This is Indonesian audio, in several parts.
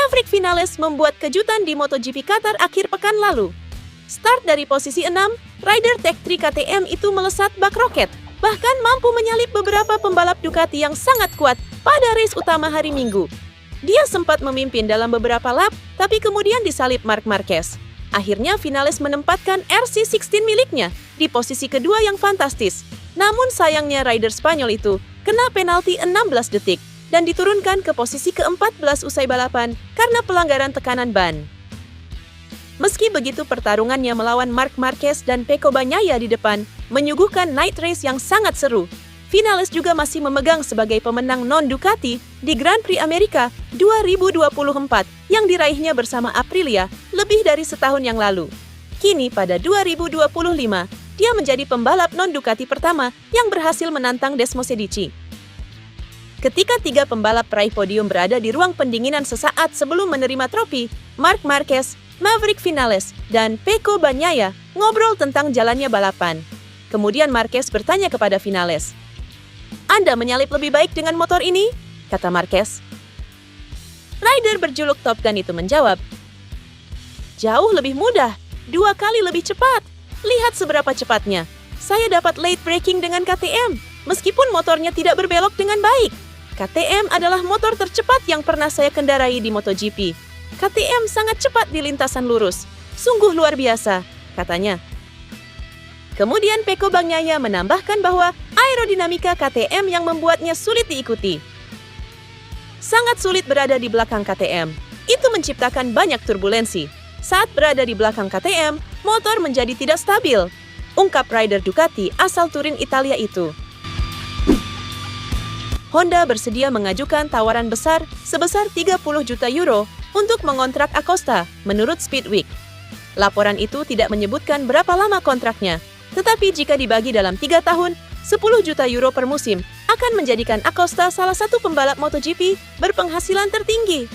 Maverick Vinales membuat kejutan di MotoGP Qatar akhir pekan lalu. Start dari posisi 6, rider Tech 3 KTM itu melesat bak roket, bahkan mampu menyalip beberapa pembalap Ducati yang sangat kuat pada race utama hari Minggu. Dia sempat memimpin dalam beberapa lap, tapi kemudian disalip Marc Marquez. Akhirnya Vinales menempatkan RC16 miliknya di posisi kedua yang fantastis. Namun sayangnya rider Spanyol itu kena penalti 16 detik dan diturunkan ke posisi ke-14 usai balapan karena pelanggaran tekanan ban. Meski begitu, pertarungannya melawan Marc Marquez dan Pecco Bagnaia di depan menyuguhkan night race yang sangat seru. Vinales juga masih memegang sebagai pemenang non-Ducati di Grand Prix Amerika 2024 yang diraihnya bersama Aprilia lebih dari setahun yang lalu. Kini pada 2025, dia menjadi pembalap non-Ducati pertama yang berhasil menantang Desmosedici. Ketika tiga pembalap peraih podium berada di ruang pendinginan sesaat sebelum menerima trofi, Marc Marquez, Maverick Vinales, dan Pecco Bagnaia ngobrol tentang jalannya balapan. Kemudian Marquez bertanya kepada Vinales, "Anda menyalip lebih baik dengan motor ini?" kata Marquez. Rider berjuluk Top Gun itu menjawab, "Jauh lebih mudah, 2 kali lebih cepat. Lihat seberapa cepatnya. Saya dapat late braking dengan KTM, meskipun motornya tidak berbelok dengan baik. KTM adalah motor tercepat yang pernah saya kendarai di MotoGP. KTM sangat cepat di lintasan lurus. Sungguh luar biasa," katanya. Kemudian Pecco Bagnaia menambahkan bahwa aerodinamika KTM yang membuatnya sulit diikuti. Sangat sulit berada di belakang KTM. Itu menciptakan banyak turbulensi. Saat berada di belakang KTM, motor menjadi tidak stabil, ungkap rider Ducati asal Turin, Italia itu. Honda bersedia mengajukan tawaran besar sebesar 30 juta euro untuk mengontrak Acosta, menurut Speedweek. Laporan itu tidak menyebutkan berapa lama kontraknya, tetapi jika dibagi dalam 3 tahun, 10 juta euro per musim akan menjadikan Acosta salah satu pembalap MotoGP berpenghasilan tertinggi.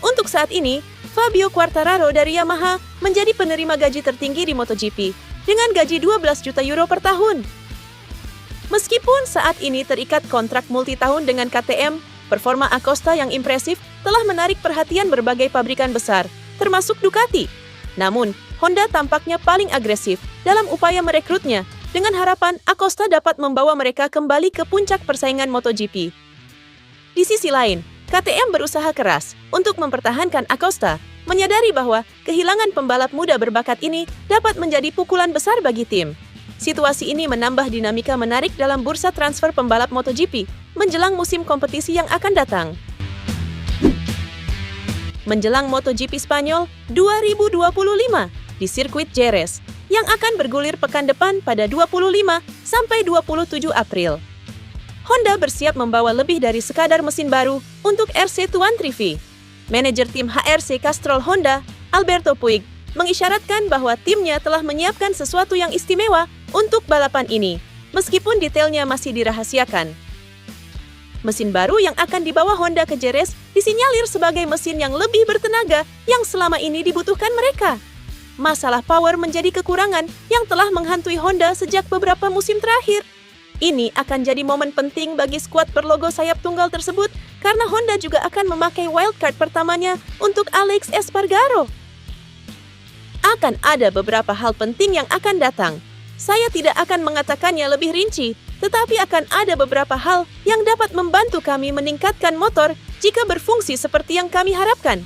Untuk saat ini, Fabio Quartararo dari Yamaha menjadi penerima gaji tertinggi di MotoGP dengan gaji 12 juta euro per tahun. Meskipun saat ini terikat kontrak multitahun dengan KTM, performa Acosta yang impresif telah menarik perhatian berbagai pabrikan besar, termasuk Ducati. Namun, Honda tampaknya paling agresif dalam upaya merekrutnya, dengan harapan Acosta dapat membawa mereka kembali ke puncak persaingan MotoGP. Di sisi lain, KTM berusaha keras untuk mempertahankan Acosta, menyadari bahwa kehilangan pembalap muda berbakat ini dapat menjadi pukulan besar bagi tim. Situasi ini menambah dinamika menarik dalam bursa transfer pembalap MotoGP menjelang musim kompetisi yang akan datang. Menjelang MotoGP Spanyol 2025 di sirkuit Jerez yang akan bergulir pekan depan pada 25 sampai 27 April. Honda bersiap membawa lebih dari sekadar mesin baru untuk RC23V. Manajer tim HRC Castrol Honda, Alberto Puig, mengisyaratkan bahwa timnya telah menyiapkan sesuatu yang istimewa untuk balapan ini, meskipun detailnya masih dirahasiakan. Mesin baru yang akan dibawa Honda ke Jerez disinyalir sebagai mesin yang lebih bertenaga yang selama ini dibutuhkan mereka. Masalah power menjadi kekurangan yang telah menghantui Honda sejak beberapa musim terakhir. Ini akan jadi momen penting bagi skuad berlogo sayap tunggal tersebut karena Honda juga akan memakai wildcard pertamanya untuk Alex Espargaro. Akan ada beberapa hal penting yang akan datang. Saya tidak akan mengatakannya lebih rinci, tetapi akan ada beberapa hal yang dapat membantu kami meningkatkan motor jika berfungsi seperti yang kami harapkan,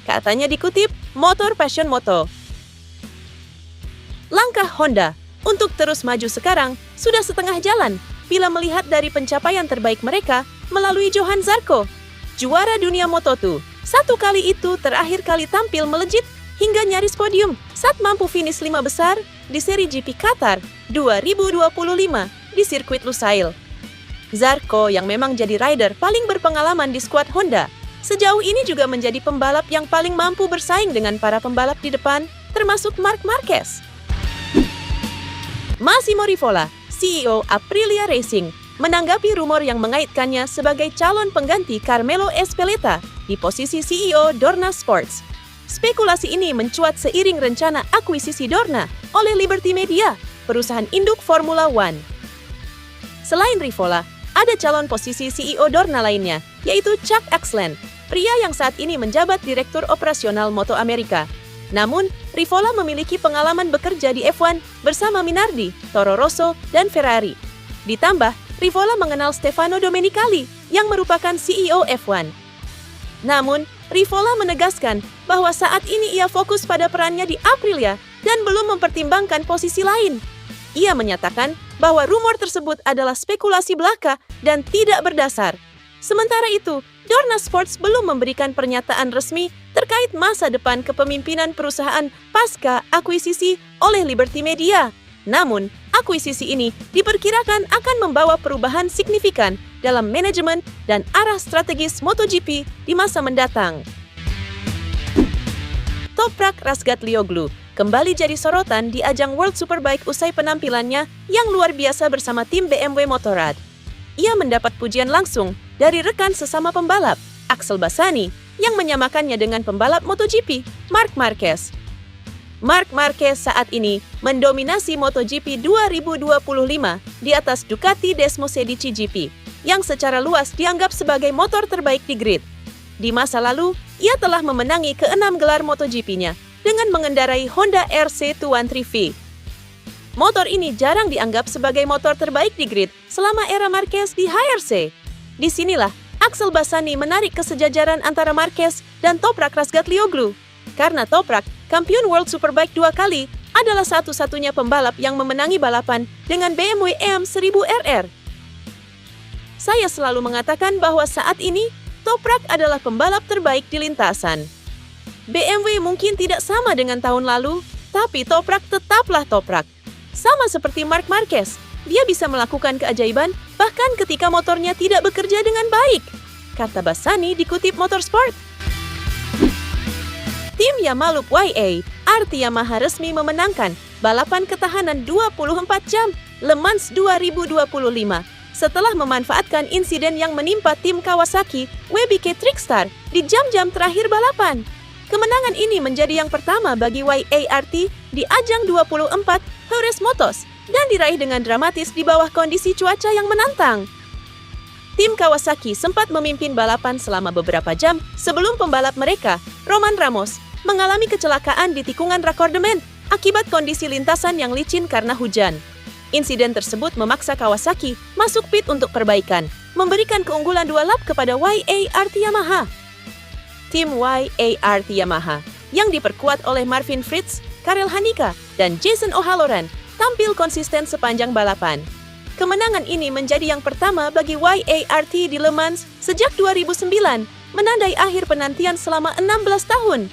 katanya dikutip Motor Passion Moto. Langkah Honda untuk terus maju sekarang sudah setengah jalan bila melihat dari pencapaian terbaik mereka melalui Johann Zarco, juara dunia Moto2. Satu kali itu terakhir kali tampil melejit hingga nyaris podium saat mampu finish 5 besar di seri GP Qatar 2025 di sirkuit Lusail. Zarco yang memang jadi rider paling berpengalaman di skuad Honda, sejauh ini juga menjadi pembalap yang paling mampu bersaing dengan para pembalap di depan, termasuk Marc Marquez. Massimo Rivola, CEO Aprilia Racing, menanggapi rumor yang mengaitkannya sebagai calon pengganti Carmelo Ezpeleta di posisi CEO Dorna Sports. Spekulasi ini mencuat seiring rencana akuisisi Dorna oleh Liberty Media, perusahaan induk Formula One. Selain Rivola, ada calon posisi CEO Dorna lainnya, yaitu Chuck Axland. pria yang saat ini menjabat Direktur Operasional Moto Amerika. Namun, Rivola memiliki pengalaman bekerja di F1 bersama Minardi, Toro Rosso, dan Ferrari. Ditambah, Rivola mengenal Stefano Domenicali yang merupakan CEO F1. Namun, Rivola menegaskan bahwa saat ini ia fokus pada perannya di Aprilia dan belum mempertimbangkan posisi lain. Ia menyatakan bahwa rumor tersebut adalah spekulasi belaka dan tidak berdasar. Sementara itu, Dorna Sports belum memberikan pernyataan resmi terkait masa depan kepemimpinan perusahaan pasca akuisisi oleh Liberty Media. Namun, akuisisi ini diperkirakan akan membawa perubahan signifikan dalam manajemen dan arah strategis MotoGP di masa mendatang. Toprak Razgatlioglu kembali jadi sorotan di ajang World Superbike usai penampilannya yang luar biasa bersama tim BMW Motorrad. Ia mendapat pujian langsung dari rekan sesama pembalap, Axel Bassani, yang menyamakannya dengan pembalap MotoGP, Marc Marquez. Marc Marquez saat ini mendominasi MotoGP 2025 di atas Ducati Desmosedici GP, yang secara luas dianggap sebagai motor terbaik di grid. Di masa lalu, ia telah memenangi ke-6 gelar MotoGP-nya dengan mengendarai Honda RC213V. Motor ini jarang dianggap sebagai motor terbaik di grid selama era Marquez di HRC. Disinilah Axel Bassani menarik kesejajaran antara Marquez dan Toprak Razgatlioglu. Karena Toprak, kampiun World Superbike 2 kali, adalah satu-satunya pembalap yang memenangi balapan dengan BMW M1000RR. Saya selalu mengatakan bahwa saat ini, Toprak adalah pembalap terbaik di lintasan. BMW mungkin tidak sama dengan tahun lalu, tapi Toprak tetaplah Toprak. Sama seperti Marc Marquez, dia bisa melakukan keajaiban bahkan ketika motornya tidak bekerja dengan baik, kata Bassani dikutip Motorsport. Tim Yamaha Loop YA, arti Yamaha resmi memenangkan balapan ketahanan 24 jam Le Mans 2025 setelah memanfaatkan insiden yang menimpa tim Kawasaki WBK Trickstar di jam-jam terakhir balapan. Kemenangan ini menjadi yang pertama bagi YART di ajang 24 Jerez Motos dan diraih dengan dramatis di bawah kondisi cuaca yang menantang. Tim Kawasaki sempat memimpin balapan selama beberapa jam sebelum pembalap mereka, Roman Ramos, mengalami kecelakaan di tikungan Raccordament akibat kondisi lintasan yang licin karena hujan. Insiden tersebut memaksa Kawasaki masuk pit untuk perbaikan, memberikan keunggulan 2 lap kepada YART Yamaha. Tim YART Yamaha, yang diperkuat oleh Marvin Fritz, Karel Hanika, dan Jason O'Halloran, tampil konsisten sepanjang balapan. Kemenangan ini menjadi yang pertama bagi YART di Le Mans sejak 2009, menandai akhir penantian selama 16 tahun.